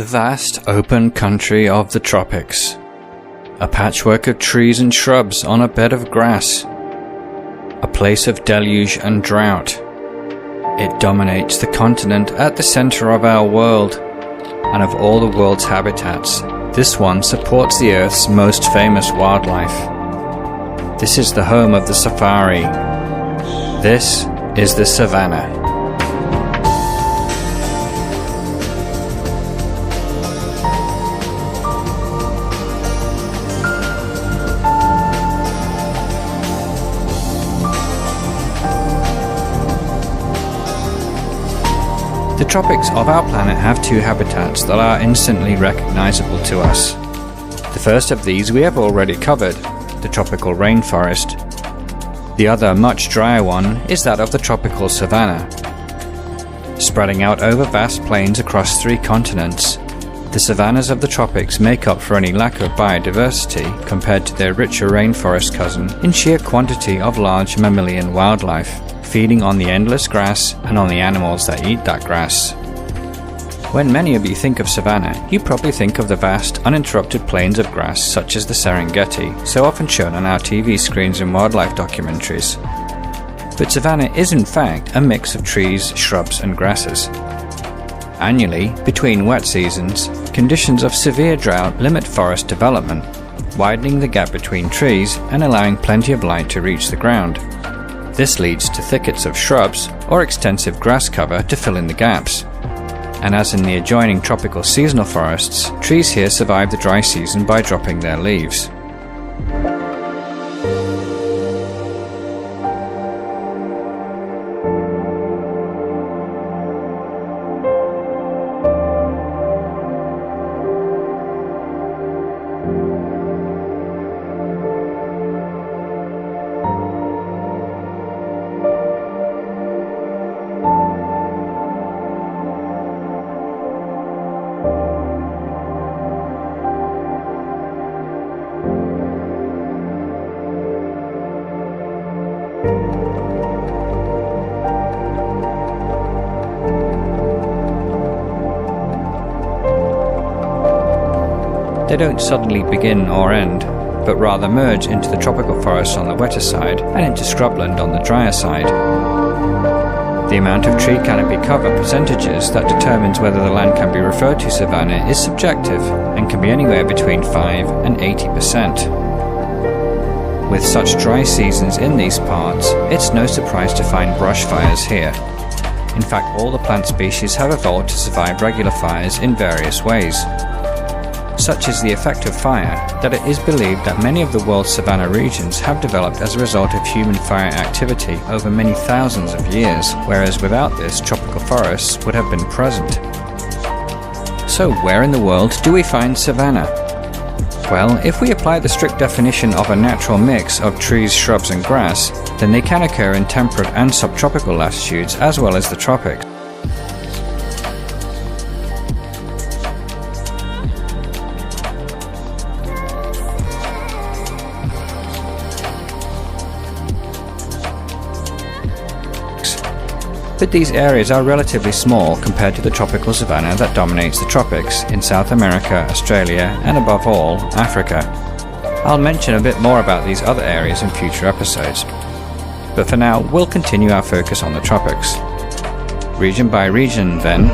The vast open country of the tropics. A patchwork of trees and shrubs on a bed of grass. A place of deluge and drought. It dominates the continent at the center of our world, and of all the world's habitats, this one supports the Earth's most famous wildlife. This is the home of the safari. This is the savanna. The tropics of our planet have two habitats that are instantly recognizable to us. The first of these we have already covered, the tropical rainforest. The other, much drier one, is that of the tropical savanna. Spreading out over vast plains across 3 continents, the savannas of the tropics make up for any lack of biodiversity compared to their richer rainforest cousin in sheer quantity of large mammalian wildlife, feeding on the endless grass and on the animals that eat that grass. When many of you think of savanna, you probably think of the vast, uninterrupted plains of grass such as the Serengeti, so often shown on our TV screens in wildlife documentaries. But savanna is in fact a mix of trees, shrubs and grasses. Annually, between wet seasons, conditions of severe drought limit forest development, widening the gap between trees and allowing plenty of light to reach the ground. This leads to thickets of shrubs or extensive grass cover to fill in the gaps. And as in the adjoining tropical seasonal forests, trees here survive the dry season by dropping their leaves. They don't suddenly begin or end, but rather merge into the tropical forests on the wetter side and into scrubland on the drier side. The amount of tree canopy cover percentages that determines whether the land can be referred to savanna is subjective and can be anywhere between 5 and 80%. With such dry seasons in these parts, it's no surprise to find brush fires here. In fact, all the plant species have evolved to survive regular fires in various ways. Such is the effect of fire that it is believed that many of the world's savanna regions have developed as a result of human fire activity over many thousands of years, whereas without this, tropical forests would have been present. So where in the world do we find savanna? Well, if we apply the strict definition of a natural mix of trees, shrubs and grass, then they can occur in temperate and subtropical latitudes as well as the tropics. But these areas are relatively small compared to the tropical savanna that dominates the tropics in South America, Australia, and above all, Africa. I'll mention a bit more about these other areas in future episodes. But for now, we'll continue our focus on the tropics. Region by region, then,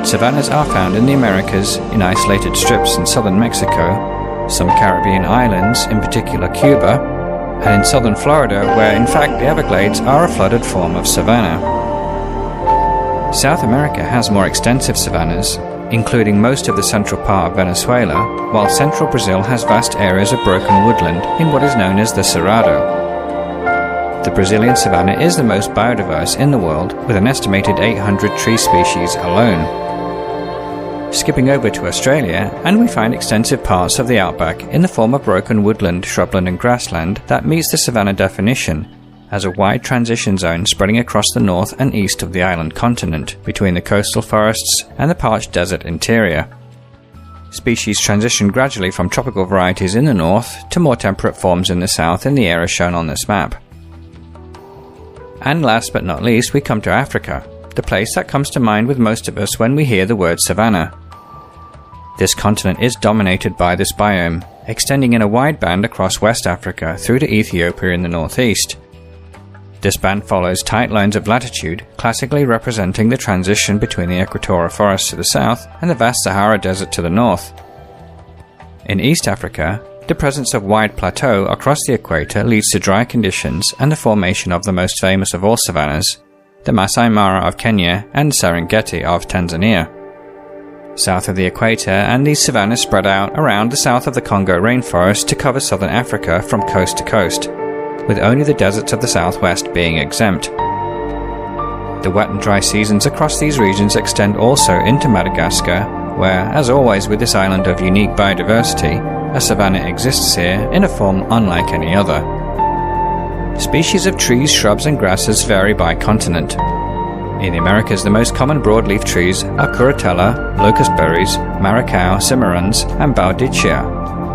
savannas are found in the Americas, in isolated strips in southern Mexico, some Caribbean islands, in particular Cuba, and in southern Florida, where in fact the Everglades are a flooded form of savanna. South America has more extensive savannas, including most of the central part of Venezuela, while central Brazil has vast areas of broken woodland in what is known as the Cerrado. The Brazilian savanna is the most biodiverse in the world, with an estimated 800 tree species alone. Skipping over to Australia, and we find extensive parts of the outback in the form of broken woodland, shrubland and grassland that meets the savanna definition, as a wide transition zone spreading across the north and east of the island continent, between the coastal forests and the parched desert interior. Species transition gradually from tropical varieties in the north to more temperate forms in the south in the area shown on this map. And last but not least, we come to Africa, the place that comes to mind with most of us when we hear the word savanna. This continent is dominated by this biome, extending in a wide band across West Africa through to Ethiopia in the northeast. This band follows tight lines of latitude, classically representing the transition between the equatorial forests to the south and the vast Sahara Desert to the north. In East Africa, the presence of wide plateau across the equator leads to dry conditions and the formation of the most famous of all savannas, the Masai Mara of Kenya and Serengeti of Tanzania. South of the equator, and these savannas spread out around the south of the Congo rainforest to cover southern Africa from coast to coast, with only the deserts of the southwest being exempt. The wet and dry seasons across these regions extend also into Madagascar, where, as always with this island of unique biodiversity, a savanna exists here in a form unlike any other. Species of trees, shrubs and grasses vary by continent. In the Americas, the most common broadleaf trees are curritella, locust berries, maracao, cimarrons, and baudichia,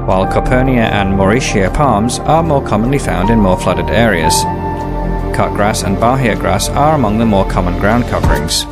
while copernia and mauritia palms are more commonly found in more flooded areas. Cutgrass and bahia grass are among the more common ground coverings.